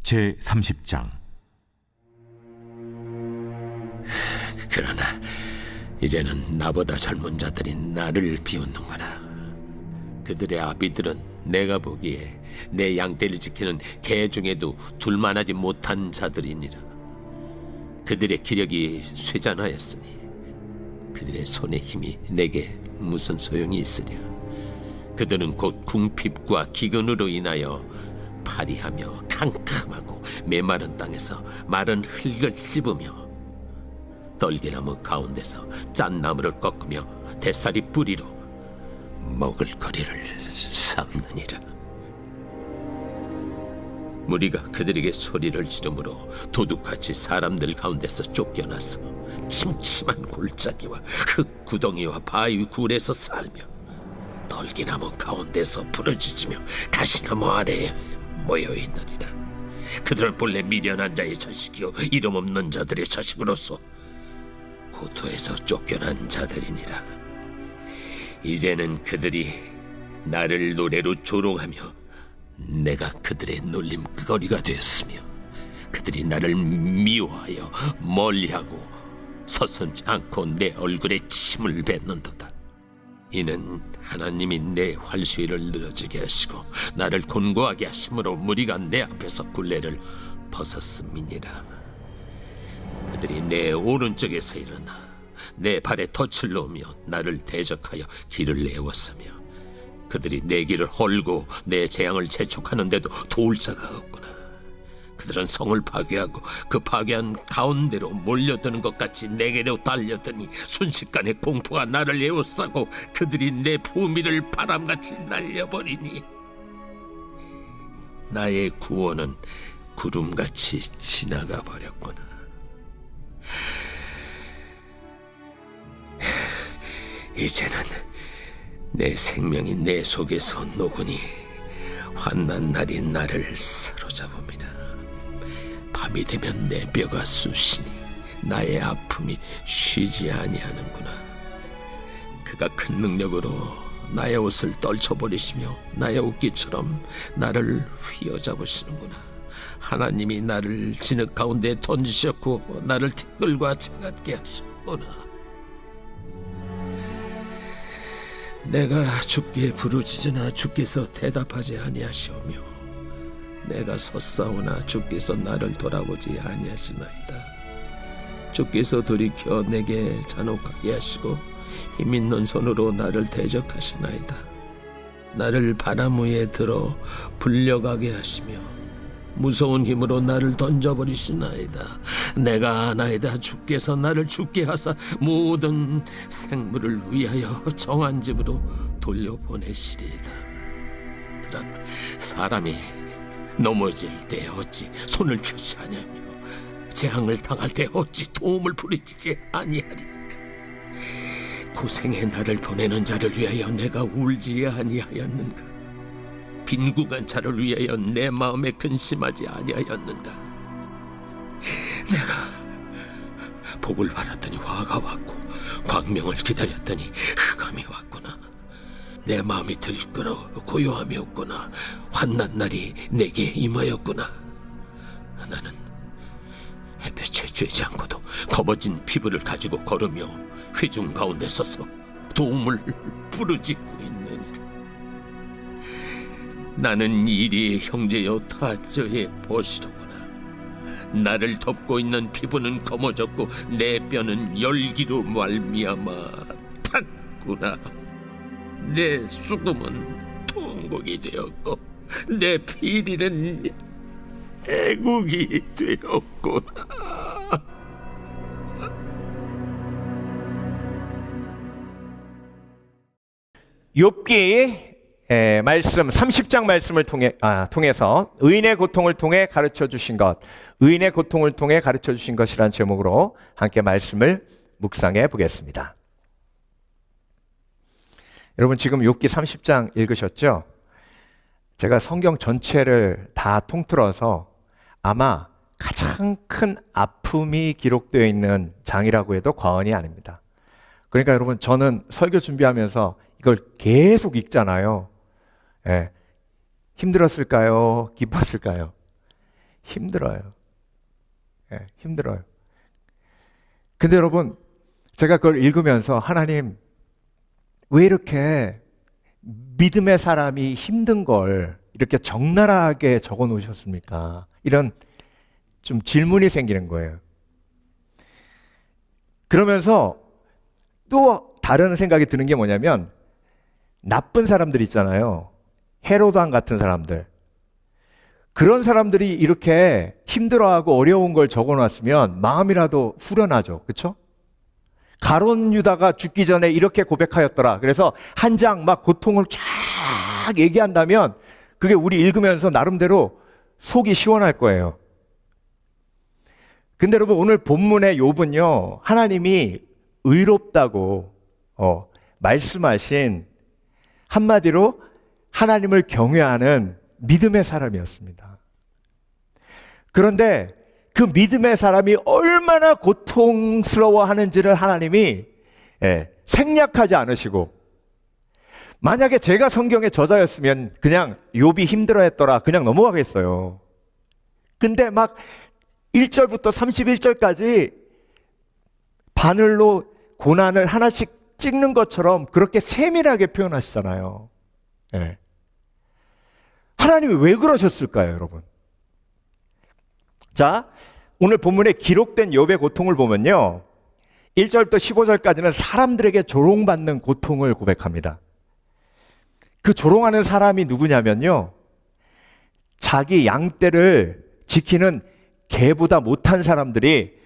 제30장. 그러나 이제는 나보다 젊은 자들이 나를 비웃는구나. 그들의 아비들은 내가 보기에 내 양떼를 지키는 개 중에도 둘만하지 못한 자들이니라. 그들의 기력이 쇠잔하였으니 그들의 손의 힘이 내게 무슨 소용이 있으랴. 그들은 곧 궁핍과 기근으로 인하여 파리하며 캄캄하고 메마른 땅에서 마른 흙을 씹으며 떨기나무 가운데서 짠 나무를 꺾으며 대사리 뿌리로 먹을 거리를 삼느니라. 무리가 그들에게 소리를 지르므로 도둑같이 사람들 가운데서 쫓겨나서 침침한 골짜기와 흙 구덩이와 바위 굴에서 살며 떨기나무 가운데서 부러지며 가시나무 아래에 모여있느니라. 그들은 본래 미련한 자의 자식이요 이름 없는 자들의 자식으로서 고토에서 쫓겨난 자들이니라. 이제는 그들이 나를 노래로 조롱하며 내가 그들의 놀림거리가 되었으며 그들이 나를 미워하여 멀리하고 서슴지 않고 내 얼굴에 침을 뱉는도다. 이는 하나님이 내 활수위를 늘어지게 하시고 나를 곤고하게 하심으로 무리가 내 앞에서 굴레를 벗었음이니라. 그들이 내 오른쪽에서 일어나 내 발에 덫을 놓으며 나를 대적하여 길을 내었으며 그들이 내 길을 헐고 내 재앙을 재촉하는데도 도울 자가 없구나. 그들은 성을 파괴하고 그 파괴한 가운데로 몰려드는 것 같이 내게로 달려드니 순식간에 공포가 나를 에워싸고 그들이 내 부미를 바람같이 날려버리니 나의 구원은 구름같이 지나가 버렸구나. 이제는 내 생명이 내 속에서 녹으니 환난 날이 나를 사로잡습니다. 밤이 되면 내 뼈가 쑤시니 나의 아픔이 쉬지 아니하는구나. 그가 큰 능력으로 나의 옷을 떨쳐버리시며 나의 옷깃처럼 나를 휘어잡으시는구나. 하나님이 나를 진흙 가운데 던지셨고 나를 티끌과 채같게 하셨구나. 내가 주께 부르짖으나 주께서 대답하지 아니하시오며 내가 섰사오나 주께서 나를 돌아보지 아니하시나이다. 주께서 돌이켜 내게 잔혹하게 하시고 힘있는 손으로 나를 대적하시나이다. 나를 바람 위에 들어 불려가게 하시며 무서운 힘으로 나를 던져버리시나이다. 내가 아나이다. 주께서 나를 죽게 하사 모든 생물을 위하여 정한 집으로 돌려보내시리이다. 그러나 사람이 넘어질 때 어찌 손을 펴지 아니하며 재앙을 당할 때 어찌 도움을 부르짖지 아니하리까. 고생의 나를 보내는 자를 위하여 내가 울지 아니하였는가. 빈궁한 자를 위하여 내 마음에 근심하지 아니하였는가. 내가 복을 바랐더니 화가 왔고 광명을 기다렸더니 흑암이 왔구나. 내 마음이 들끓어 고요함이 없구나. 환난 날이 내게 임하였구나. 나는 햇볕에 쬐지 않고도 검어진 피부를 가지고 걸으며 회중 가운데 서서 도움을 부르짖고 있느니라. 나는 이리의 형제여 타저의 벗이로구나. 나를 덮고 있는 피부는 검어졌고 내 뼈는 열기로 말미암아 탔구나. 내 수금은 통곡이 되었고 내 피리는 애국이 되었구나. 욥기 말씀 30장 말씀을 통해서 의인의 고통을 통해 가르쳐 주신 것, 의인의 고통을 통해 가르쳐 주신 것이라는 제목으로 함께 말씀을 묵상해 보겠습니다. 여러분 지금 욥기 30장 읽으셨죠? 제가 성경 전체를 다 통틀어서 아마 가장 큰 아픔이 기록되어 있는 장이라고 해도 과언이 아닙니다. 그러니까 여러분 저는 설교 준비하면서 이걸 계속 읽잖아요. 예. 힘들었을까요? 기뻤을까요? 힘들어요. 힘들어요. 근데 여러분, 제가 그걸 읽으면서 하나님, 왜 이렇게 믿음의 사람이 힘든 걸 이렇게 적나라하게 적어 놓으셨습니까? 이런 좀 질문이 생기는 거예요. 그러면서 또 다른 생각이 드는 게 뭐냐면, 나쁜 사람들 있잖아요. 헤로당 같은 사람들. 그런 사람들이 이렇게 힘들어하고 어려운 걸 적어놨으면 마음이라도 후련하죠. 그렇죠? 가룟 유다가 죽기 전에 이렇게 고백하였더라. 그래서 한 장 막 고통을 쫙 얘기한다면 그게 우리 읽으면서 나름대로 속이 시원할 거예요. 근데 여러분, 오늘 본문의 욥은요, 하나님이 의롭다고 말씀하신, 한마디로 하나님을 경외하는 믿음의 사람이었습니다. 그런데 그 믿음의 사람이 얼마나 고통스러워하는지를 하나님이 생략하지 않으시고, 만약에 제가 성경의 저자였으면 그냥 욥이 힘들어했더라 그냥 넘어가겠어요. 근데 막 1절부터 31절까지 바늘로 고난을 하나씩 찍는 것처럼 그렇게 세밀하게 표현하시잖아요. 하나님이 왜 그러셨을까요, 여러분? 자, 오늘 본문에 기록된 욥의 고통을 보면요, 1절부터 15절까지는 사람들에게 조롱받는 고통을 고백합니다. 그 조롱하는 사람이 누구냐면요, 자기 양떼를 지키는 개보다 못한 사람들이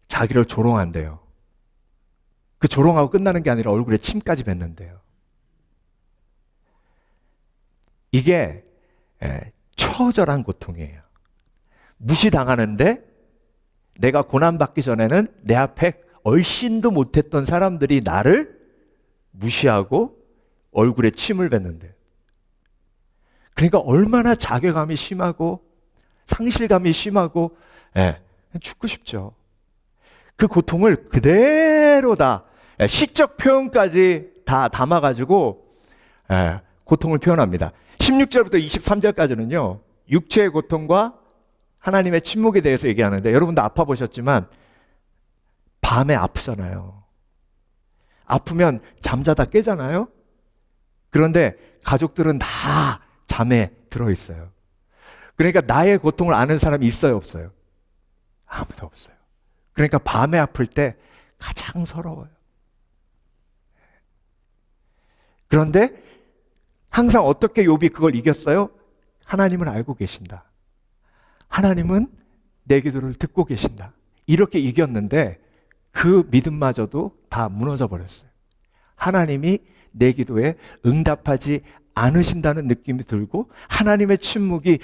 자기를 조롱한대요. 그 조롱하고 끝나는 게 아니라 얼굴에 침까지 뱉는데요. 이게 처절한 고통이에요. 무시당하는데 내가 고난받기 전에는 내 앞에 얼씬도 못했던 사람들이 나를 무시하고 얼굴에 침을 뱉는데, 그러니까 얼마나 자괴감이 심하고 상실감이 심하고 죽고 싶죠. 그 고통을 그대로 다 시적 표현까지 다 담아가지고 고통을 표현합니다. 16절부터 23절까지는요, 육체의 고통과 하나님의 침묵에 대해서 얘기하는데, 여러분도 아파 보셨지만 밤에 아프잖아요. 아프면 잠자다 깨잖아요. 그런데 가족들은 다 잠에 들어있어요. 그러니까 나의 고통을 아는 사람이 있어요, 없어요? 아무도 없어요. 그러니까 밤에 아플 때 가장 서러워요. 그런데 항상 어떻게 욥이 그걸 이겼어요? 하나님은 알고 계신다. 하나님은 내 기도를 듣고 계신다. 이렇게 이겼는데 그 믿음마저도 다 무너져 버렸어요. 하나님이 내 기도에 응답하지 않으신다는 느낌이 들고 하나님의 침묵이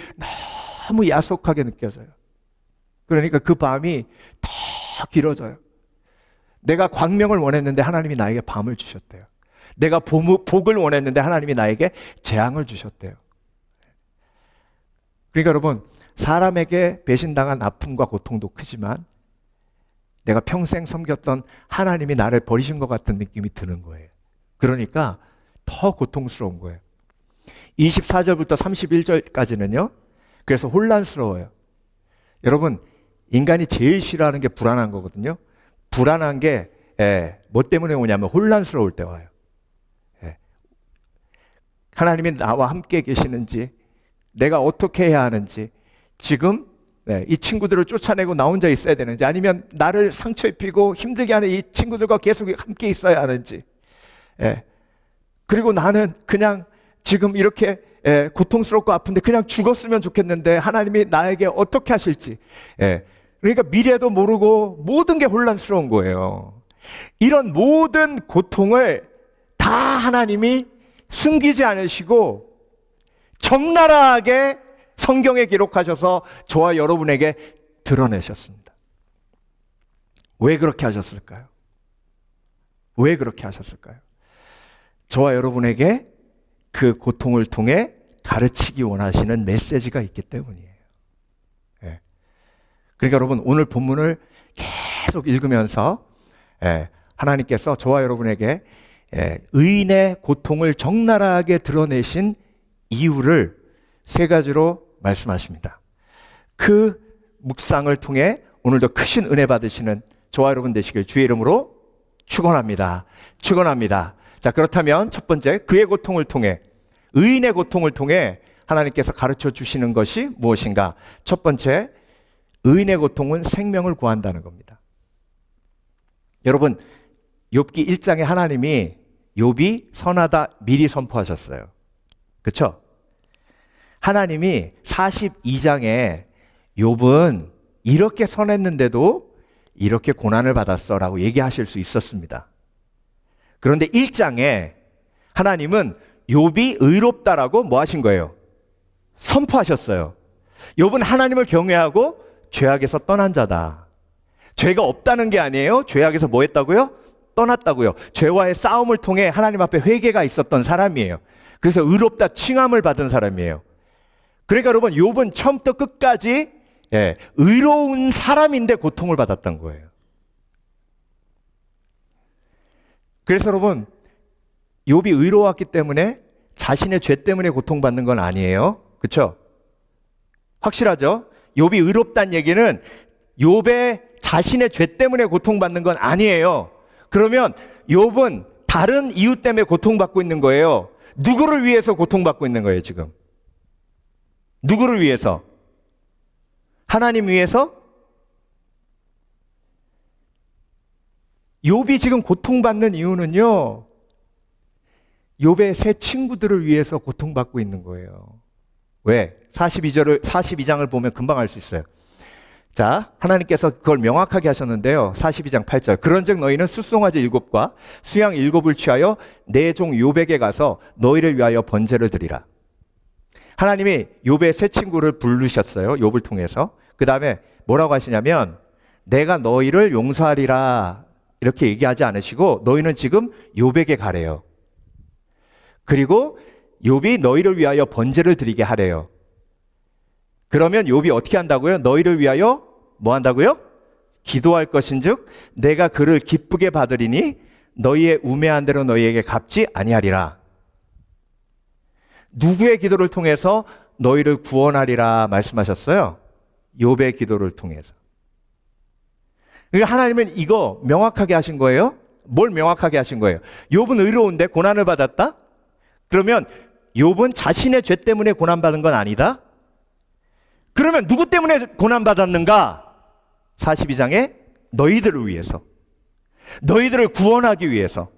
너무 야속하게 느껴져요. 그러니까 그 밤이 더 길어져요. 내가 광명을 원했는데 하나님이 나에게 밤을 주셨대요. 내가 복을 원했는데 하나님이 나에게 재앙을 주셨대요. 그러니까 여러분, 사람에게 배신당한 아픔과 고통도 크지만 내가 평생 섬겼던 하나님이 나를 버리신 것 같은 느낌이 드는 거예요. 그러니까 더 고통스러운 거예요. 24절부터 31절까지는요, 그래서 혼란스러워요. 여러분, 인간이 제일 싫어하는 게 불안한 거거든요. 불안한 게 뭐 때문에 오냐면 혼란스러울 때 와요. 하나님이 나와 함께 계시는지, 내가 어떻게 해야 하는지, 지금 이 친구들을 쫓아내고 나 혼자 있어야 되는지, 아니면 나를 상처 입히고 힘들게 하는 이 친구들과 계속 함께 있어야 하는지, 그리고 나는 그냥 지금 이렇게 고통스럽고 아픈데 그냥 죽었으면 좋겠는데 하나님이 나에게 어떻게 하실지, 그러니까 미래도 모르고 모든 게 혼란스러운 거예요. 이런 모든 고통을 다 하나님이 숨기지 않으시고 적나라하게 성경에 기록하셔서 저와 여러분에게 드러내셨습니다. 왜 그렇게 하셨을까요? 왜 그렇게 하셨을까요? 저와 여러분에게 그 고통을 통해 가르치기 원하시는 메시지가 있기 때문이에요. 그러니까 여러분, 오늘 본문을 계속 읽으면서 하나님께서 저와 여러분에게 의인의 고통을 적나라하게 드러내신 이유를 세 가지로 말씀하십니다. 그 묵상을 통해 오늘도 크신 은혜 받으시는 저와 여러분 되시길 주의 이름으로 축원합니다. 축원합니다. 자, 그렇다면 첫 번째, 그의 고통을 통해, 의인의 고통을 통해 하나님께서 가르쳐 주시는 것이 무엇인가? 첫 번째, 의인의 고통은 생명을 구한다는 겁니다. 여러분, 욥기 1장에 하나님이 욥이 선하다 미리 선포하셨어요. 그렇죠? 하나님이 42장에 욥은 이렇게 선했는데도 이렇게 고난을 받았어라고 얘기하실 수 있었습니다. 그런데 1장에 하나님은 욥이 의롭다라고 뭐 하신 거예요? 선포하셨어요. 욥은 하나님을 경외하고 죄악에서 떠난 자다. 죄가 없다는 게 아니에요. 죄악에서 뭐 했다고요? 떠났다고요. 죄와의 싸움을 통해 하나님 앞에 회개가 있었던 사람이에요. 그래서 의롭다 칭함을 받은 사람이에요. 그러니까 여러분, 욥은 처음부터 끝까지 의로운 사람인데 고통을 받았던 거예요. 그래서 여러분, 욥이 의로웠기 때문에 자신의 죄 때문에 고통받는 건 아니에요. 그렇죠? 확실하죠? 욥이 의롭다는 얘기는 욥의 자신의 죄 때문에 고통받는 건 아니에요. 그러면 욥은 다른 이유 때문에 고통받고 있는 거예요. 누구를 위해서 고통받고 있는 거예요, 지금? 누구를 위해서? 하나님 위해서? 욥이 지금 고통받는 이유는요, 욥의 새 친구들을 위해서 고통받고 있는 거예요. 왜? 42장을 보면 금방 알 수 있어요. 자, 하나님께서 그걸 명확하게 하셨는데요. 42장 8절. 그런즉 너희는 숫송아지 7과 수양 7을 취하여 내 종 욥에게 가서 너희를 위하여 번제를 드리라. 하나님이 욥의 새 친구를 부르셨어요. 욥을 통해서. 그 다음에 뭐라고 하시냐면 내가 너희를 용서하리라 이렇게 얘기하지 않으시고 너희는 지금 욥에게 가래요. 그리고 욥이 너희를 위하여 번제를 드리게 하래요. 그러면 욥이 어떻게 한다고요? 너희를 위하여 뭐 한다고요? 기도할 것인즉 내가 그를 기쁘게 받으리니 너희의 우매한 대로 너희에게 갚지 아니하리라. 누구의 기도를 통해서 너희를 구원하리라 말씀하셨어요? 욥의 기도를 통해서. 하나님은 이거 명확하게 하신 거예요? 뭘 명확하게 하신 거예요? 욥은 의로운데 고난을 받았다? 그러면 욥은 자신의 죄 때문에 고난받은 건 아니다? 그러면 누구 때문에 고난받았는가? 42장에 너희들을 위해서, 너희들을 구원하기 위해서.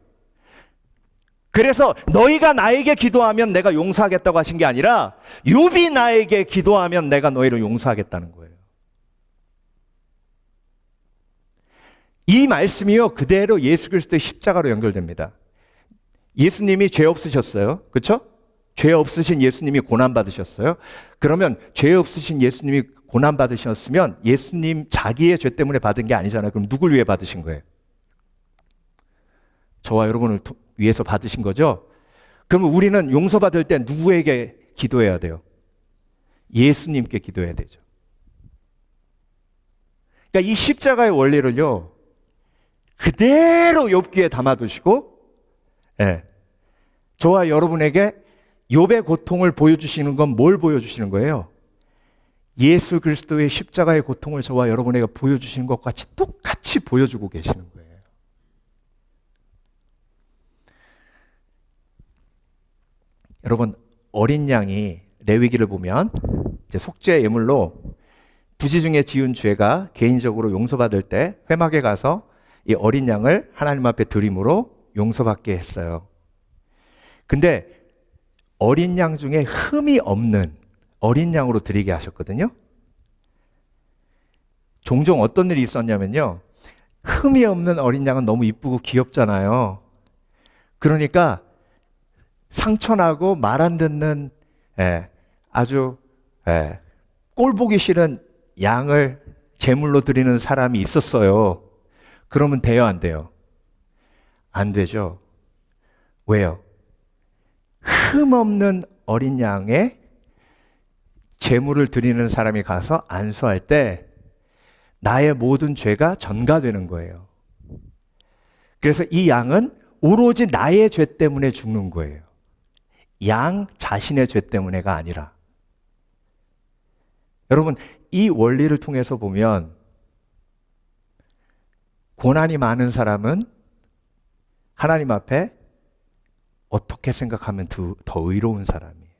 그래서 너희가 나에게 기도하면 내가 용서하겠다고 하신 게 아니라 욥이 나에게 기도하면 내가 너희를 용서하겠다는 거예요. 이 말씀이요 그대로 예수 그리스도의 십자가로 연결됩니다. 예수님이 죄 없으셨어요. 그렇죠? 죄 없으신 예수님이 고난 받으셨어요. 그러면 죄 없으신 예수님이 고난 받으셨으면 예수님 자기의 죄 때문에 받은 게 아니잖아요. 그럼 누굴 위해 받으신 거예요? 저와 여러분을 위해서 받으신 거죠? 그러면 우리는 용서받을 때 누구에게 기도해야 돼요? 예수님께 기도해야 되죠. 그러니까 이 십자가의 원리를요 그대로 욥기에 담아두시고 저와 여러분에게 욥의 고통을 보여주시는 건 뭘 보여주시는 거예요? 예수 그리스도의 십자가의 고통을 저와 여러분에게 보여주시는 것 같이 똑같이 보여주고 계시는 거예요. 여러분, 어린 양이 레위기를 보면 이제 속죄 예물로 부지 중에 지은 죄가 개인적으로 용서받을 때 회막에 가서 이 어린 양을 하나님 앞에 드림으로 용서받게 했어요. 근데 어린 양 중에 흠이 없는 어린 양으로 드리게 하셨거든요. 종종 어떤 일이 있었냐면요. 흠이 없는 어린 양은 너무 이쁘고 귀엽잖아요. 그러니까 상처나고 말 안 듣는 아주 꼴 보기 싫은 양을 제물로 드리는 사람이 있었어요. 그러면 돼요, 안 돼요? 안 되죠. 왜요? 흠 없는 어린 양의 제물을 드리는 사람이 가서 안수할 때 나의 모든 죄가 전가되는 거예요. 그래서 이 양은 오로지 나의 죄 때문에 죽는 거예요. 양 자신의 죄 때문에가 아니라. 여러분, 이 원리를 통해서 보면 고난이 많은 사람은 하나님 앞에 어떻게 생각하면 더 의로운 사람이에요.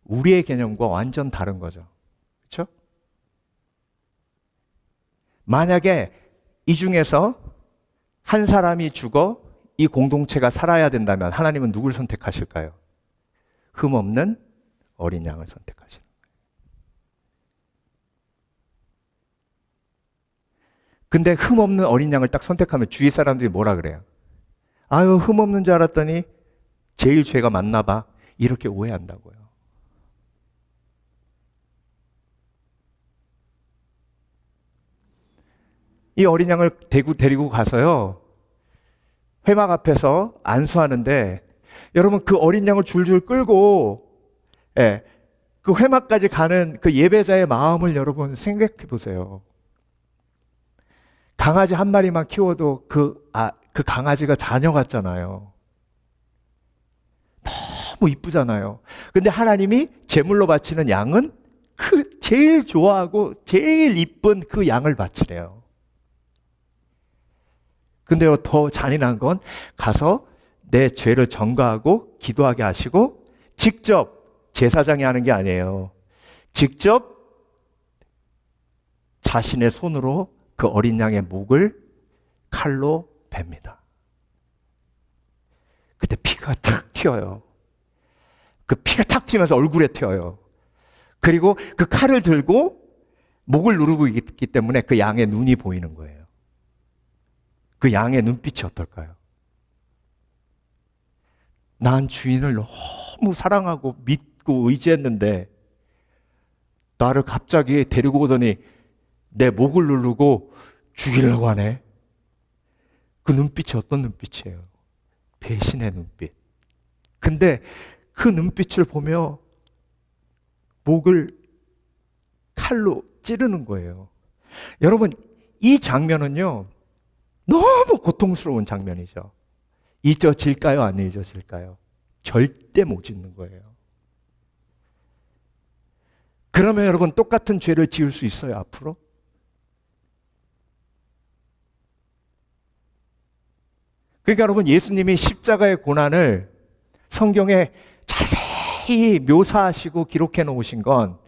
우리의 개념과 완전 다른 거죠. 그렇죠? 만약에 이 중에서 한 사람이 죽어 이 공동체가 살아야 된다면 하나님은 누굴 선택하실까요? 흠없는 어린 양을 선택하시는 거예요. 근데 흠없는 어린 양을 딱 선택하면 주위 사람들이 뭐라 그래요? 아유, 흠없는 줄 알았더니 제일 죄가 많나 봐. 이렇게 오해한다고요. 이 어린 양을 데리고 가서요, 회막 앞에서 안수하는데, 여러분 그 어린 양을 줄줄 끌고 그 회막까지 가는 그 예배자의 마음을 여러분 생각해 보세요. 강아지 한 마리만 키워도 그 강아지가 자녀 같잖아요. 너무 이쁘잖아요. 근데 하나님이 제물로 바치는 양은 그 제일 좋아하고 제일 이쁜 그 양을 바치래요. 근데요, 더 잔인한 건 가서 내 죄를 전가하고 기도하게 하시고 직접 제사장이 하는 게 아니에요. 직접 자신의 손으로 그 어린 양의 목을 칼로 뱁니다. 그때 피가 탁 튀어요. 그 피가 탁 튀면서 얼굴에 튀어요. 그리고 그 칼을 들고 목을 누르고 있기 때문에 그 양의 눈이 보이는 거예요. 그 양의 눈빛이 어떨까요? 난 주인을 너무 사랑하고 믿고 의지했는데 나를 갑자기 데리고 오더니 내 목을 누르고 죽이려고 하네. 그 눈빛이 어떤 눈빛이에요? 배신의 눈빛. 근데 그 눈빛을 보며 목을 칼로 찌르는 거예요. 여러분, 이 장면은요, 너무 고통스러운 장면이죠. 잊어질까요? 안 잊어질까요? 절대 못 잊는 거예요. 그러면 여러분, 똑같은 죄를 지을 수 있어요, 앞으로? 그러니까 여러분, 예수님이 십자가의 고난을 성경에 자세히 묘사하시고 기록해 놓으신 건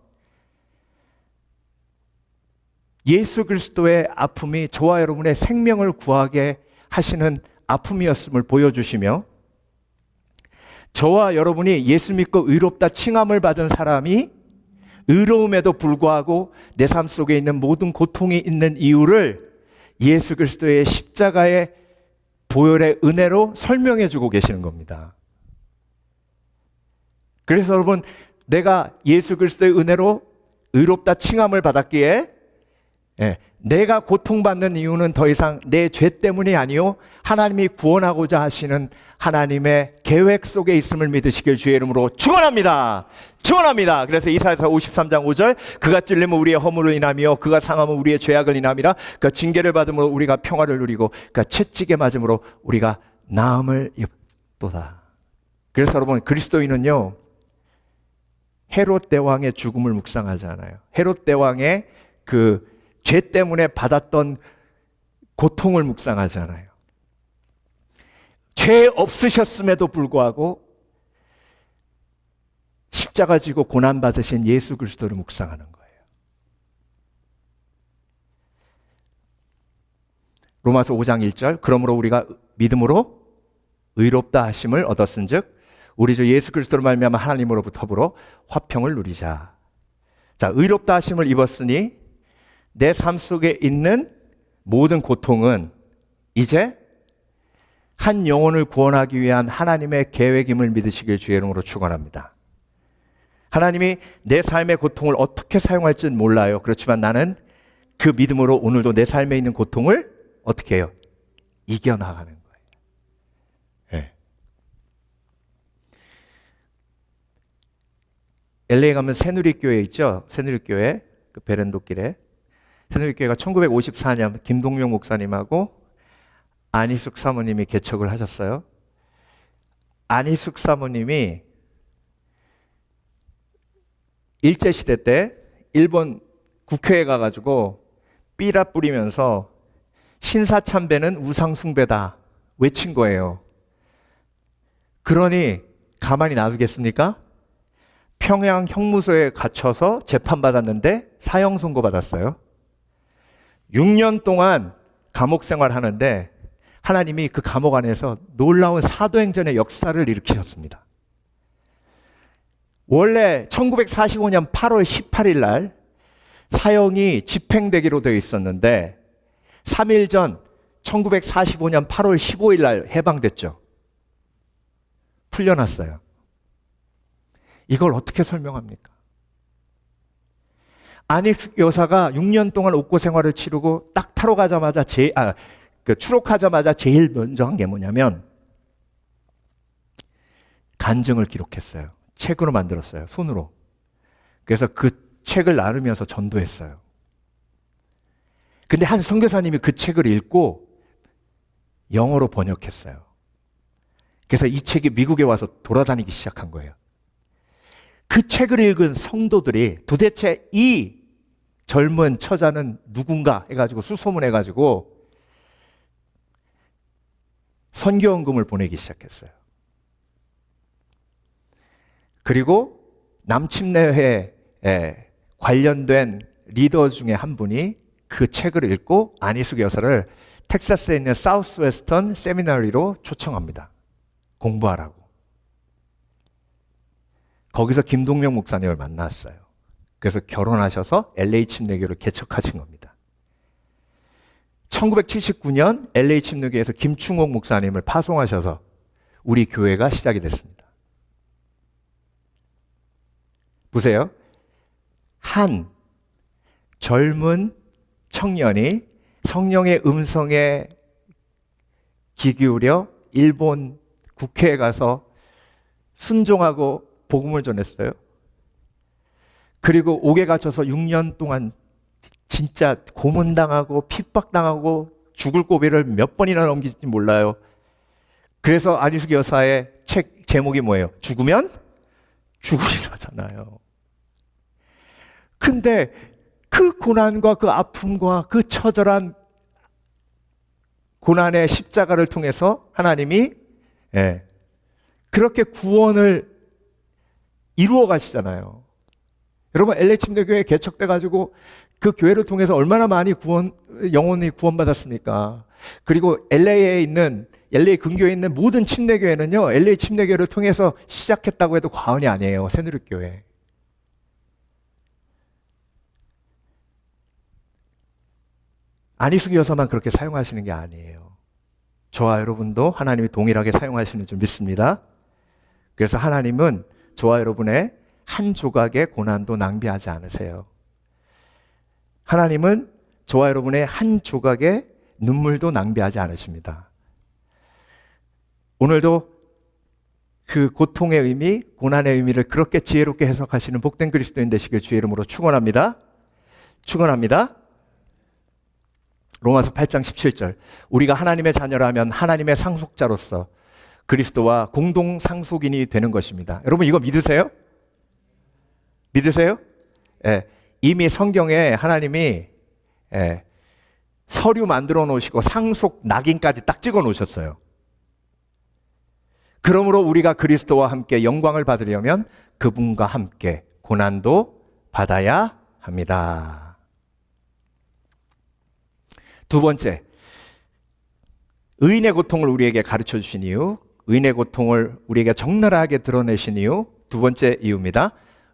예수 그리스도의 아픔이 저와 여러분의 생명을 구하게 하시는 아픔이었음을 보여주시며, 저와 여러분이 예수 믿고 의롭다 칭함을 받은 사람이 의로움에도 불구하고 내 삶 속에 있는 모든 고통이 있는 이유를 예수 그리스도의 십자가의 보혈의 은혜로 설명해 주고 계시는 겁니다. 그래서 여러분, 내가 예수 그리스도의 은혜로 의롭다 칭함을 받았기에 내가 고통받는 이유는 더 이상 내 죄 때문이 아니요 하나님이 구원하고자 하시는 하나님의 계획 속에 있음을 믿으시길 주의 이름으로 축원합니다. 축원합니다. 그래서 이사야서 53장 5절, 그가 찔림은 우리의 허물을 인하며 그가 상함은 우리의 죄악을 인함이라. 그가 징계를 받음으로 우리가 평화를 누리고 그가 채찍에 맞음으로 우리가 나음을 입도다. 그래서 여러분, 그리스도인은요, 헤롯 대왕의 죽음을 묵상하지 않아요. 헤롯 대왕의 그 죄 때문에 받았던 고통을 묵상하지 않아요. 죄 없으셨음에도 불구하고 십자가 지고 고난 받으신 예수 그리스도를 묵상하는 거예요. 로마서 5장 1절, 그러므로 우리가 믿음으로 의롭다 하심을 얻었은즉 우리 주 예수 그리스도로 말미암아 하나님으로부터 더불어 화평을 누리자. 자, 의롭다 하심을 입었으니 내 삶 속에 있는 모든 고통은 이제 한 영혼을 구원하기 위한 하나님의 계획임을 믿으시길 주의 이름으로 축원합니다. 하나님이 내 삶의 고통을 어떻게 사용할지는 몰라요. 그렇지만 나는 그 믿음으로 오늘도 내 삶에 있는 고통을 어떻게 해요? 이겨나가는 거예요. 네. LA 가면 새누리교회 있죠? 새누리교회, 그 베른도길에. 새누리교회가 1954년 김동용 목사님하고 안희숙 사모님이 개척을 하셨어요. 안희숙 사모님이 일제시대 때 일본 국회에 가가지고 삐라 뿌리면서 신사참배는 우상숭배다 외친 거예요. 그러니 가만히 놔두겠습니까? 평양 형무소에 갇혀서 재판받았는데 사형 선고받았어요. 6년 동안 감옥 생활하는데 하나님이 그 감옥 안에서 놀라운 사도행전의 역사를 일으키셨습니다. 원래 1945년 8월 18일 날 사형이 집행되기로 되어 있었는데 3일 전 1945년 8월 15일 날 해방됐죠. 풀려났어요. 이걸 어떻게 설명합니까? 안희숙 여사가 6년 동안 옥고 생활을 치르고 딱 타러 가자마자 추록하자마자 제일 먼저 한 게 뭐냐면 간증을 기록했어요. 책으로 만들었어요. 손으로. 그래서 그 책을 나누면서 전도했어요. 근데 한 선교사님이 그 책을 읽고 영어로 번역했어요. 그래서 이 책이 미국에 와서 돌아다니기 시작한 거예요. 그 책을 읽은 성도들이 도대체 이 젊은 처자는 누군가 해가지고 수소문해가지고 선교헌금을 보내기 시작했어요. 그리고 남침내회에 관련된 리더 중에 한 분이 그 책을 읽고 안희숙 여사를 텍사스에 있는 사우스 웨스턴 세미나리로 초청합니다. 공부하라고. 거기서 김동명 목사님을 만났어요. 그래서 결혼하셔서 LA 침례교를 개척하신 겁니다. 1979년 LA 침례교에서 김충옥 목사님을 파송하셔서 우리 교회가 시작이 됐습니다. 보세요. 한 젊은 청년이 성령의 음성에 귀 기울여 일본 국회에 가서 순종하고 복음을 전했어요. 그리고 옥에 갇혀서 6년 동안 진짜 고문당하고 핍박당하고 죽을 고비를 몇 번이나 넘길지 몰라요. 그래서 안희숙 여사의 책 제목이 뭐예요? 죽으면 죽으리라잖아요. 근데 그 고난과 그 아픔과 그 처절한 고난의 십자가를 통해서 하나님이 그렇게 구원을 이루어 가시잖아요. 여러분 LA 침례교회 개척돼 가지고 그 교회를 통해서 얼마나 많이 영혼이 구원받았습니까? 그리고 LA 근교에 있는 모든 침례교회는요, LA 침례교회를 통해서 시작했다고 해도 과언이 아니에요. 새누리교회. 안희숙 여사만 그렇게 사용하시는 게 아니에요. 저와 여러분도 하나님이 동일하게 사용하시는 줄 믿습니다. 그래서 하나님은 저와 여러분의 한 조각의 고난도 낭비하지 않으세요. 하나님은 저와 여러분의 한 조각의 눈물도 낭비하지 않으십니다. 오늘도 그 고통의 의미, 고난의 의미를 그렇게 지혜롭게 해석하시는 복된 그리스도인 되시길 주의 이름으로 축원합니다. 축원합니다. 로마서 8장 17절. 우리가 하나님의 자녀라면 하나님의 상속자로서 그리스도와 공동 상속인이 되는 것입니다. 여러분 이거 믿으세요? 믿으세요? 예. 이미 성경에 하나님이 서류 만들어 놓으시고 상속 낙인까지 딱 찍어 놓으셨어요. 그러므로 우리가 그리스도와 함께 영광을 받으려면 그분과 함께 고난도 받아야 합니다. 두 번째, 의인의 고통을 우리에게 가르쳐 주신 이유, 의인의 고통을 우리에게 적나라하게 드러내신 이유, 두 번째 이유입니다.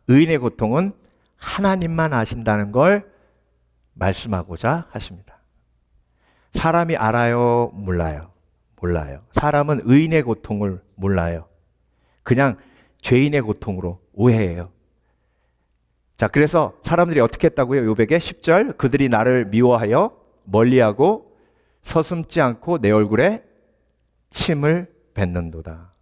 의인의 고통은 하나님만 아신다는 걸 말씀하고자 하십니다. 사람이 알아요? 몰라요? 몰라요. 사람은 의인의 고통을 몰라요. 그냥 죄인의 고통으로 오해해요. 자, 그래서 사람들이 어떻게 했다고요? 요백에 10절, 그들이 나를 미워하여 멀리하고 서슴지 않고 내 얼굴에 침을 뱉는도다.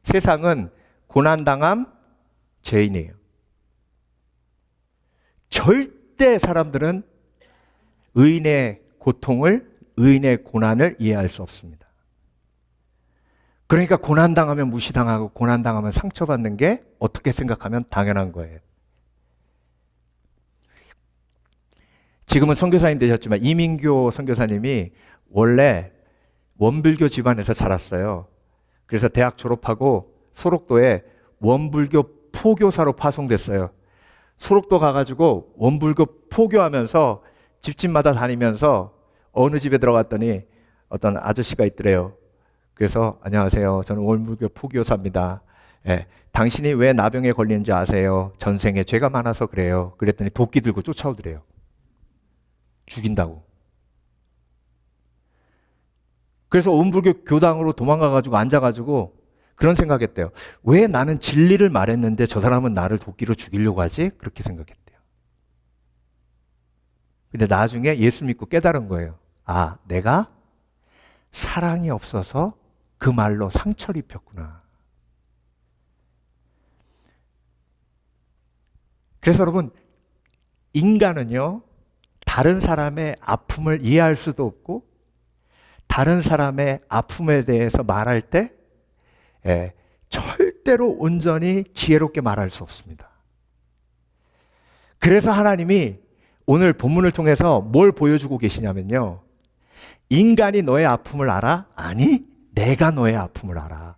세상은 고난당함 죄인이에요. 절대 사람들은 의인의 고통을, 의인의 고난을 이해할 수 없습니다. 그러니까 고난당하면 무시당하고 고난당하면 상처받는 게 어떻게 생각하면 당연한 거예요. 지금은 선교사님 되셨지만 이민교 선교사님이 원래 원불교 집안에서 자랐어요. 그래서 대학 졸업하고 소록도에 원불교 포교사로 파송됐어요. 소록도 가가지고 원불교 포교하면서 집집마다 다니면서 어느 집에 들어갔더니 어떤 아저씨가 있더래요. 그래서 안녕하세요. 저는 원불교 포교사입니다. 예, 당신이 왜 나병에 걸리는지 아세요? 전생에 죄가 많아서 그래요. 그랬더니 도끼 들고 쫓아오더래요. 죽인다고. 그래서 원불교 교당으로 도망가가지고 앉아가지고 그런 생각했대요. 왜 나는 진리를 말했는데 저 사람은 나를 도끼로 죽이려고 하지? 그렇게 생각했대요. 근데 나중에 예수 믿고 깨달은 거예요. 아, 내가 사랑이 없어서 그 말로 상처를 입혔구나. 그래서 여러분, 인간은요, 다른 사람의 아픔을 이해할 수도 없고 다른 사람의 아픔에 대해서 말할 때 절대로 온전히 지혜롭게 말할 수 없습니다. 그래서 하나님이 오늘 본문을 통해서 뭘 보여주고 계시냐면요. 인간이 너의 아픔을 알아? 아니, 내가 너의 아픔을 알아.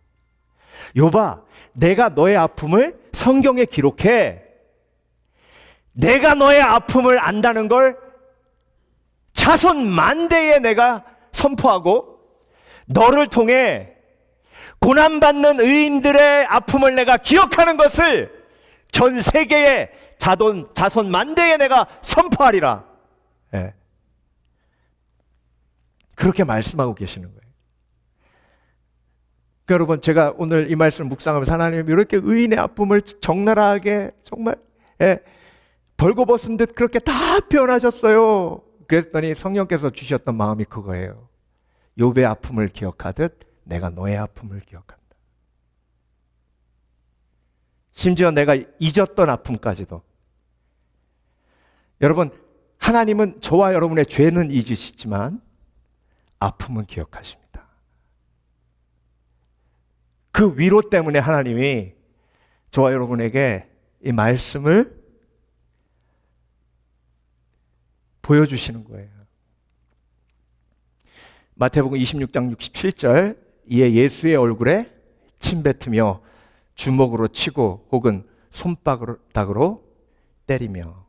여봐, 내가 너의 아픔을 성경에 기록해. 내가 너의 아픔을 안다는 걸 자손 만대에 내가 선포하고 너를 통해 고난받는 의인들의 아픔을 내가 기억하는 것을 전 세계의 자손 만대에 내가 선포하리라. 예. 그렇게 말씀하고 계시는 거예요. 그러니까 여러분, 제가 오늘 이 말씀을 묵상하면서 하나님 이렇게 의인의 아픔을 적나라하게 정말 벌거벗은 듯 그렇게 다 표현하셨어요. 그랬더니 성령께서 주셨던 마음이 그거예요. 욥의 아픔을 기억하듯 내가 너의 아픔을 기억한다. 심지어 내가 잊었던 아픔까지도. 여러분, 하나님은 저와 여러분의 죄는 잊으시지만 아픔은 기억하십니다. 그 위로 때문에 하나님이 저와 여러분에게 이 말씀을 보여주시는 거예요. 마태복음 26장 67절, 이에 예수의 얼굴에 침뱉으며 주먹으로 치고 혹은 손바닥으로 때리며.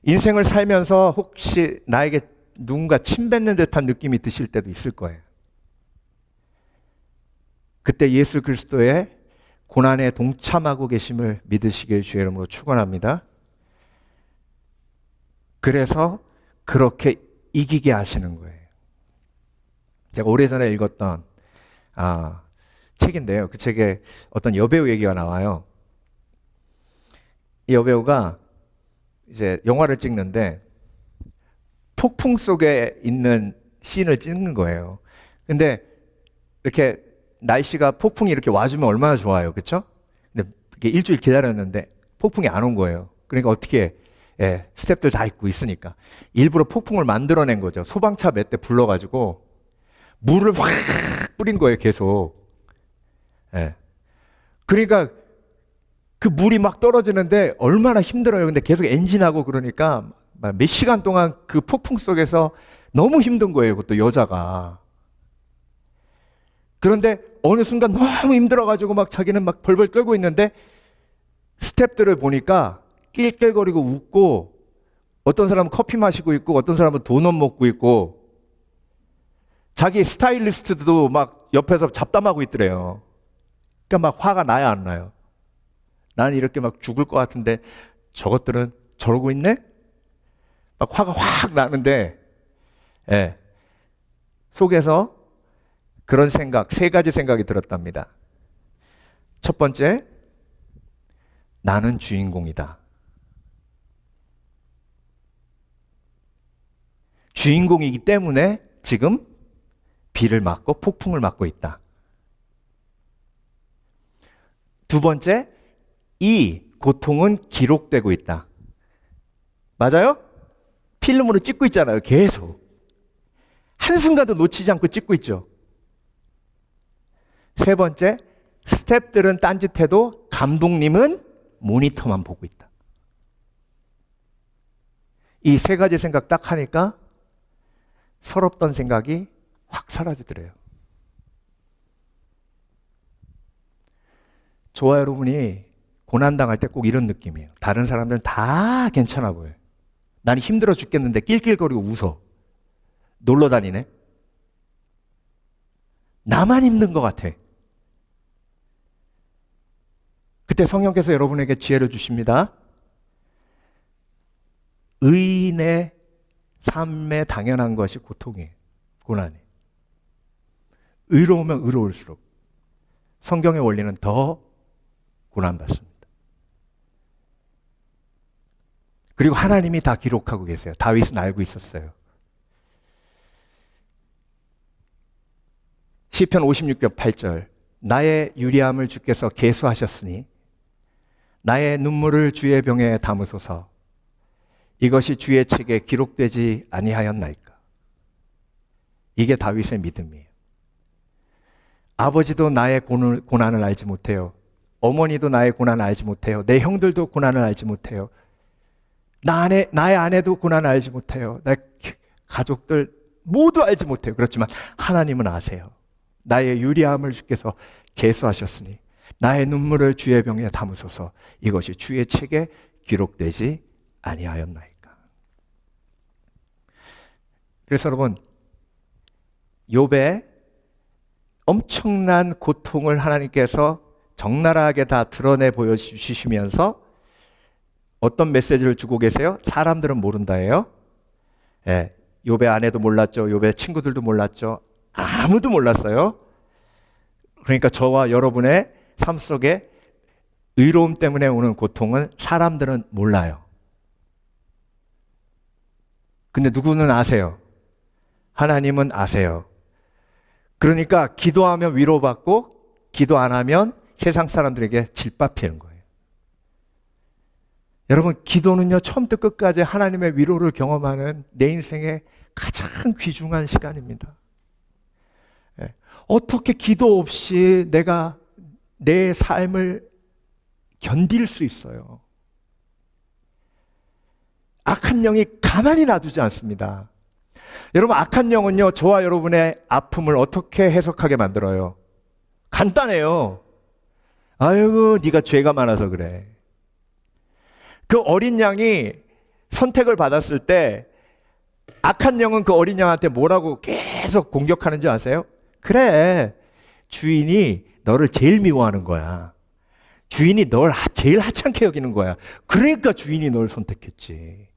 인생을 살면서 혹시 나에게 누군가 침뱉는 듯한 느낌이 드실 때도 있을 거예요. 그때 예수 그리스도의 고난에 동참하고 계심을 믿으시길 주의 이름으로 축원합니다. 그래서 그렇게 이기게 하시는 거예요. 제가 오래전에 읽었던 책인데요. 그 책에 어떤 여배우 얘기가 나와요. 이 여배우가 이제 영화를 찍는데 폭풍 속에 있는 씬을 찍는 거예요. 근데 이렇게 날씨가 폭풍이 이렇게 와주면 얼마나 좋아요. 그렇죠? 근데 이렇게 일주일 기다렸는데 폭풍이 안 온 거예요. 그러니까 어떻게 스태프들 다 있고 있으니까 일부러 폭풍을 만들어낸 거죠. 소방차 몇 대 불러가지고 물을 확 뿌린 거예요. 계속. 그러니까 그 물이 막 떨어지는데 얼마나 힘들어요. 근데 계속 엔진하고 그러니까 몇 시간 동안 그 폭풍 속에서 너무 힘든 거예요. 그것도 여자가. 그런데 어느 순간 너무 힘들어가지고 막 자기는 막 벌벌 떨고 있는데 스태프들을 보니까 낄낄거리고 웃고 어떤 사람은 커피 마시고 있고 어떤 사람은 도넛 먹고 있고 자기 스타일리스트도 막 옆에서 잡담하고 있더래요. 그러니까 막 화가 나야 안 나요? 난 이렇게 막 죽을 것 같은데 저것들은 저러고 있네? 막 화가 확 나는데 속에서 그런 생각, 세 가지 생각이 들었답니다. 첫 번째, 나는 주인공이다. 주인공이기 때문에 지금 비를 맞고 폭풍을 맞고 있다. 두 번째, 이 고통은 기록되고 있다. 맞아요? 필름으로 찍고 있잖아요. 계속. 한순간도 놓치지 않고 찍고 있죠. 세 번째, 스태프들은 딴짓해도 감독님은 모니터만 보고 있다. 이 세 가지 생각 딱 하니까 서럽던 생각이 확 사라지더래요. 저와 여러분이 고난당할 때 꼭 이런 느낌이에요. 다른 사람들은 다 괜찮아 보여요. 난 힘들어 죽겠는데 낄낄거리고 웃어. 놀러 다니네. 나만 힘든 것 같아. 그때 성령께서 여러분에게 지혜를 주십니다. 의인의 삶에 당연한 것이 고통이에요. 고난이에요. 의로우면 의로울수록 성경의 원리는 더 고난받습니다. 그리고 하나님이 다 기록하고 계세요. 다윗은 알고 있었어요. 시편 56편 8절 나의 유리함을 주께서 계수하셨으니 나의 눈물을 주의 병에 담으소서. 이것이 주의 책에 기록되지 아니하였나이까. 이게 다윗의 믿음이에요. 아버지도 나의 고난을 알지 못해요. 어머니도 나의 고난을 알지 못해요. 내 형들도 고난을 알지 못해요. 나의 아내도 고난을 알지 못해요. 내 가족들 모두 알지 못해요. 그렇지만 하나님은 아세요. 나의 유리함을 주께서 계수하셨으니 나의 눈물을 주의 병에 담으소서. 이것이 주의 책에 기록되지 아니하였나이까. 그래서 여러분, 욥의 엄청난 고통을 하나님께서 적나라하게 다 드러내 보여주시면서 어떤 메시지를 주고 계세요? 사람들은 모른다예요. 예, 욥의 아내도 몰랐죠. 욥의 친구들도 몰랐죠. 아무도 몰랐어요. 그러니까 저와 여러분의 삶 속에 의로움 때문에 오는 고통은 사람들은 몰라요. 근데 누구는 아세요? 하나님은 아세요. 그러니까 기도하면 위로받고 기도 안 하면 세상 사람들에게 질밥히는 거예요. 여러분, 기도는요, 처음부터 끝까지 하나님의 위로를 경험하는 내 인생의 가장 귀중한 시간입니다. 어떻게 기도 없이 내가 내 삶을 견딜 수 있어요? 악한 영이 가만히 놔두지 않습니다. 여러분, 악한 영은요, 저와 여러분의 아픔을 어떻게 해석하게 만들어요? 간단해요. 아이고, 네가 죄가 많아서 그래. 그 어린 양이 선택을 받았을 때 악한 영은 그 어린 양한테 뭐라고 계속 공격하는 줄 아세요? 그래, 주인이 너를 제일 미워하는 거야. 주인이 널 제일 하찮게 여기는 거야. 그러니까 주인이 널 선택했지.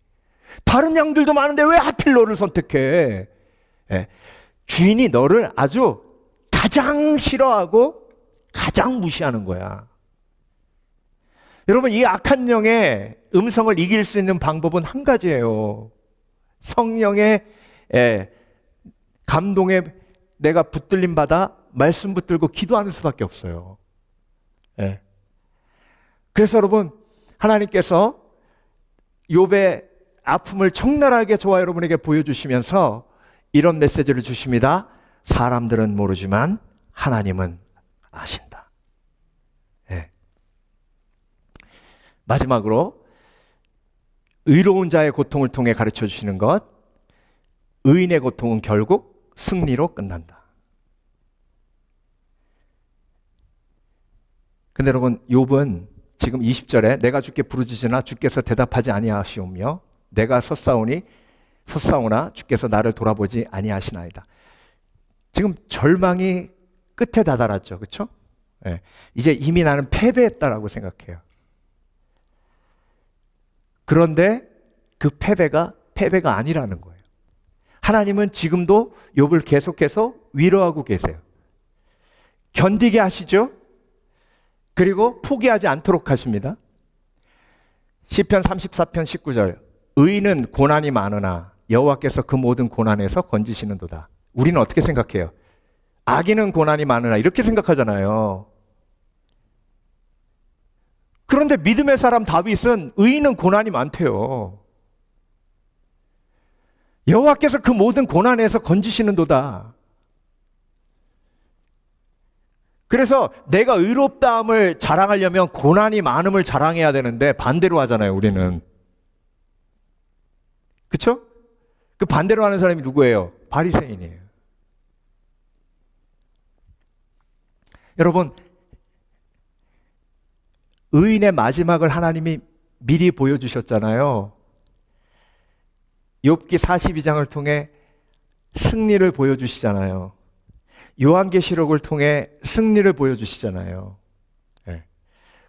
다른 양들도 많은데 왜 하필 너를 선택해? 예. 주인이 너를 아주 가장 싫어하고 가장 무시하는 거야. 여러분, 이 악한 영의 음성을 이길 수 있는 방법은 한 가지예요. 성령의 감동에 내가 붙들림 받아 말씀 붙들고 기도하는 수밖에 없어요. 예. 그래서 여러분, 하나님께서 욥의 아픔을 적나라하게 저와 여러분에게 보여주시면서 이런 메시지를 주십니다. 사람들은 모르지만 하나님은 아신다. 예. 마지막으로 의로운 자의 고통을 통해 가르쳐 주시는 것, 의인의 고통은 결국 승리로 끝난다. 근데 여러분, 욥은 지금 20절에 내가 주께 부르짖으나 주께서 대답하지 아니하시오며 내가 섰사오나 주께서 나를 돌아보지 아니하시나이다. 지금 절망이 끝에 다다랐죠. 그렇죠? 예. 이제 이미 나는 패배했다라고 생각해요. 그런데 그 패배가 아니라는 거예요. 하나님은 지금도 욥을 계속해서 위로하고 계세요. 견디게 하시죠. 그리고 포기하지 않도록 하십니다. 시편 34편 19절 의인은 고난이 많으나 여호와께서 그 모든 고난에서 건지시는도다. 우리는 어떻게 생각해요? 악인은 고난이 많으나 이렇게 생각하잖아요. 그런데 믿음의 사람 다윗은 의인은 고난이 많대요. 여호와께서 그 모든 고난에서 건지시는도다. 그래서 내가 의롭다함을 자랑하려면 고난이 많음을 자랑해야 되는데 반대로 하잖아요, 우리는. 그렇죠? 그 반대로 하는 사람이 누구예요? 바리새인이에요. 여러분, 의인의 마지막을 하나님이 미리 보여주셨잖아요. 욥기 42장을 통해 승리를 보여주시잖아요. 요한계시록을 통해 승리를 보여주시잖아요. 네.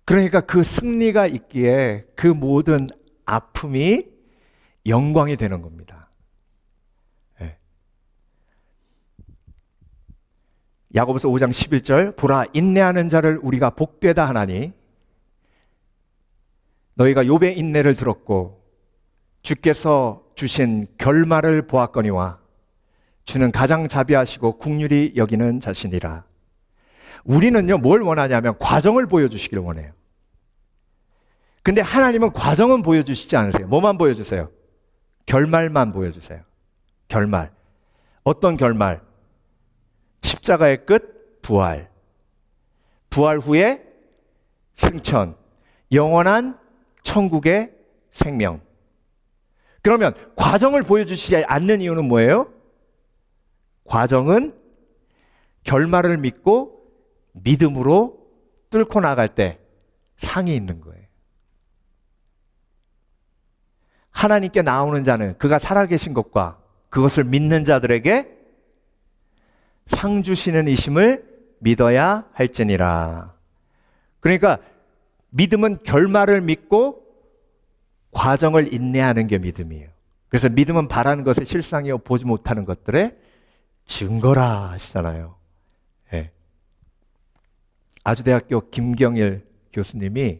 그러니까 그 승리가 있기에 그 모든 아픔이 영광이 되는 겁니다. 네. 야고보서 5장 11절 보라 인내하는 자를 우리가 복되다 하나니 너희가 욥의 인내를 들었고 주께서 주신 결말을 보았거니와 주는 가장 자비하시고 긍휼히 여기는 자신이라. 우리는요 뭘 원하냐면 과정을 보여주시기를 원해요. 근데 하나님은 과정은 보여주시지 않으세요. 뭐만 보여주세요? 결말만 보여주세요. 결말. 어떤 결말? 십자가의 끝, 부활. 부활 후에 승천, 영원한 천국의 생명. 그러면 과정을 보여주시지 않는 이유는 뭐예요? 과정은 결말을 믿고 믿음으로 뚫고 나갈 때 상이 있는 거예요. 하나님께 나오는 자는 그가 살아계신 것과 그것을 믿는 자들에게 상 주시는 이심을 믿어야 할지니라. 그러니까 믿음은 결말을 믿고 과정을 인내하는 게 믿음이에요. 그래서 믿음은 바라는 것의 실상이요 보지 못하는 것들의 증거라 하시잖아요. 네. 아주대학교 김경일 교수님이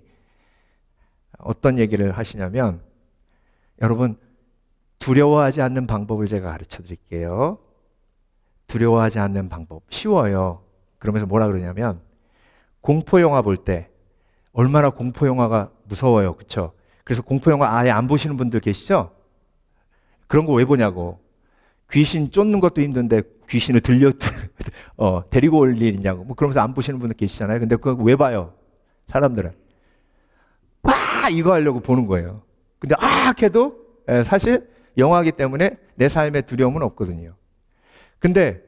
어떤 얘기를 하시냐면 여러분 두려워하지 않는 방법을 제가 가르쳐 드릴게요. 두려워하지 않는 방법 쉬워요. 그러면서 뭐라 그러냐면 공포영화 볼 때 얼마나 공포영화가 무서워요. 그렇죠? 그래서 공포영화 아예 안 보시는 분들 계시죠? 그런 거 왜 보냐고. 귀신 쫓는 것도 힘든데 귀신을 데리고 올 일 있냐고. 뭐 그러면서 안 보시는 분들 계시잖아요. 근데 그거 왜 봐요? 사람들은. 이거 하려고 보는 거예요. 근데 해도 사실 영화이기 때문에 내 삶에 두려움은 없거든요. 근데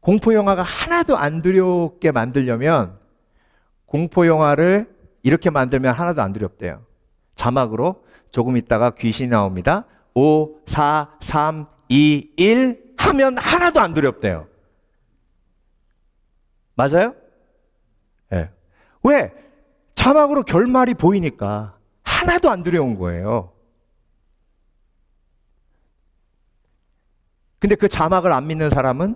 공포영화가 하나도 안 두렵게 만들려면 공포영화를 이렇게 만들면 하나도 안 두렵대요. 자막으로 조금 있다가 귀신이 나옵니다. 5, 4, 3, 2, 1 하면 하나도 안 두렵대요. 맞아요? 네. 왜? 자막으로 결말이 보이니까 하나도 안 두려운 거예요. 근데 그 자막을 안 믿는 사람은,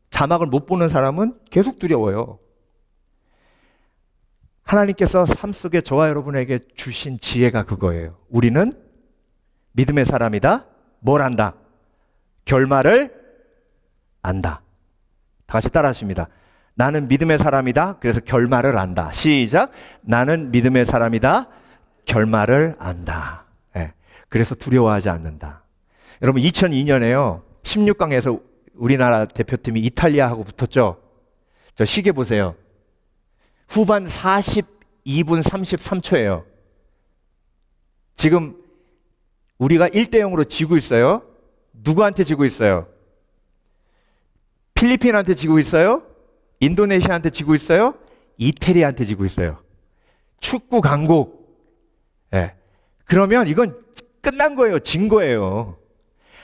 자막을 못 보는 사람은 계속 두려워요. 하나님께서 삶 속에 저와 여러분에게 주신 지혜가 그거예요. 우리는 믿음의 사람이다. 뭘 안다? 결말을 안다. 다 같이 따라 하십니다. 나는 믿음의 사람이다. 그래서 결말을 안다. 시작. 나는 믿음의 사람이다. 결말을 안다. 네. 그래서 두려워하지 않는다. 여러분 2002년에요. 16강에서 우리나라 대표팀이 이탈리아하고 붙었죠. 저 시계 보세요. 후반 42분 33초예요. 지금 우리가 1대0으로 지고 있어요. 누구한테 지고 있어요? 필리핀한테 지고 있어요? 인도네시아한테 지고 있어요? 이태리한테 지고 있어요. 축구 강국. 네. 그러면 이건 끝난 거예요. 진 거예요.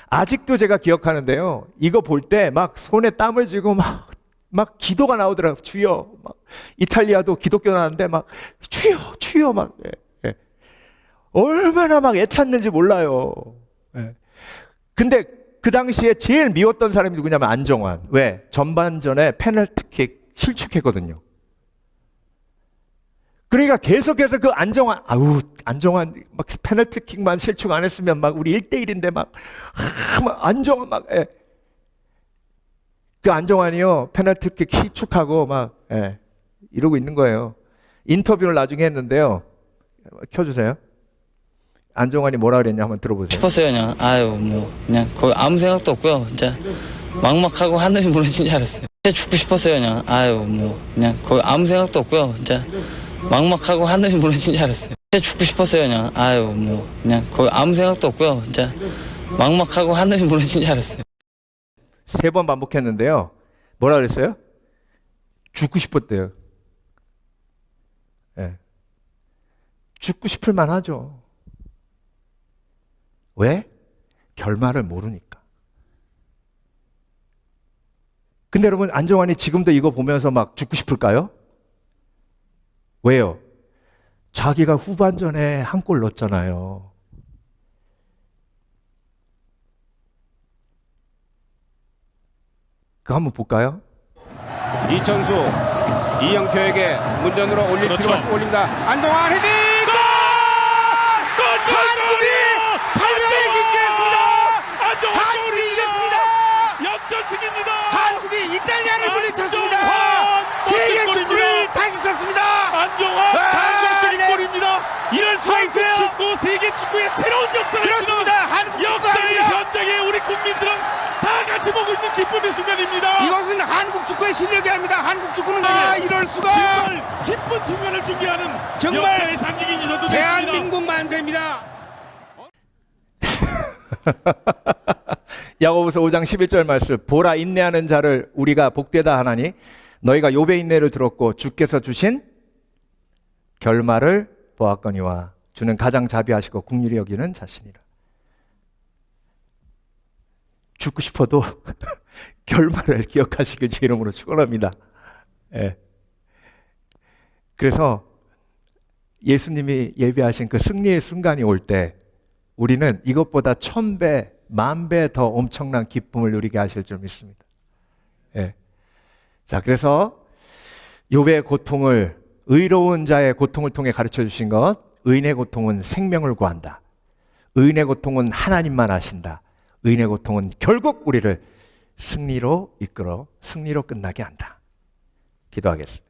아직도 제가 기억하는데요. 이거 볼 때 막 손에 땀을 쥐고 막 기도가 나오더라고요. 주여. 막 이탈리아도 기독교 나왔는데 막 주여 막. 예. 얼마나 막 애탔는지 몰라요. 예. 근데 그 당시에 제일 미웠던 사람이 누구냐면 안정환. 왜? 전반전에 페널티킥 실축했거든요. 그러니까 계속해서 그 안정환 막 페널티킥만 실축 안 했으면 막 우리 1대1인데 막 안정환 막 그 안정환이요 페널티킥 실축하고 막 이러고 있는 거예요. 인터뷰를 나중에 했는데요. 켜주세요. 안정환이 뭐라 그랬냐 한번 들어보세요. 싶었어요. 그냥 그냥 거의 아무 생각도 없고요. 진짜 막막하고 하늘이 무너진 줄 알았어요. 진짜 죽고 싶었어요. 그냥 아유 뭐 그냥 거의 아무 생각도 없고요. 진짜 막막하고 하늘이 무너진 줄 알았어요. 진짜 죽고 싶었어요. 그냥 아유 뭐 그냥 거의 아무 생각도 없고요. 진짜 막막하고 하늘이 무너진 줄 알았어요. 3번 반복했는데요. 뭐라 그랬어요? 죽고 싶었대요. 예. 죽고 싶을 만하죠. 왜? 결말을 모르니까. 근데 여러분, 안정환이 지금도 이거 보면서 막 죽고 싶을까요? 왜요? 자기가 후반전에 한 골 넣었잖아요. 그거 한번 볼까요? 이천수 이영표에게 문전으로 올릴 그렇죠. 필요가 올린다. 안정환 헤딩 골! 한국이 8강에 진출했습니다. 한국이 이겼습니다. 역전승입니다. 한국이 이탈리아를 물리쳤습니다. 세계 축구를 다시 썼습니다. 안정환 한국적인 네. 골입니다. 이럴 수가 있어요. 축구 세계 축구의 새로운 역사를 그렇습니다. 한국 역사의 축구입니다. 현장에 우리 국민들은 다 같이 보고 있는 기쁨의 순간입니다. 이것은 한국 축구의 실력이 아닙니다. 한국 축구는 이럴 수가 정말 기쁜 순간을 중계하는 정말 역사의 상징인 저도 됐습니다. 대한민국 만세입니다. 야고보서 5장 11절 말씀, 보라 인내하는 자를 우리가 복되다 하나니 너희가 욥의 인내를 들었고 주께서 주신 결말을 보았거니와 주는 가장 자비하시고 긍휼히 여기는 자신이라. 죽고 싶어도 결말을 기억하시길 주 이름으로 축원합니다. 예. 그래서 예수님이 예비하신 그 승리의 순간이 올 때 우리는 이것보다 1000배, 10,000배 더 엄청난 기쁨을 누리게 하실 줄 믿습니다. 예. 자, 그래서 욥의 고통을, 의로운 자의 고통을 통해 가르쳐 주신 것, 의인의 고통은 생명을 구한다. 의인의 고통은 하나님만 아신다. 의인의 고통은 결국 우리를 승리로 이끌어 승리로 끝나게 한다. 기도하겠습니다.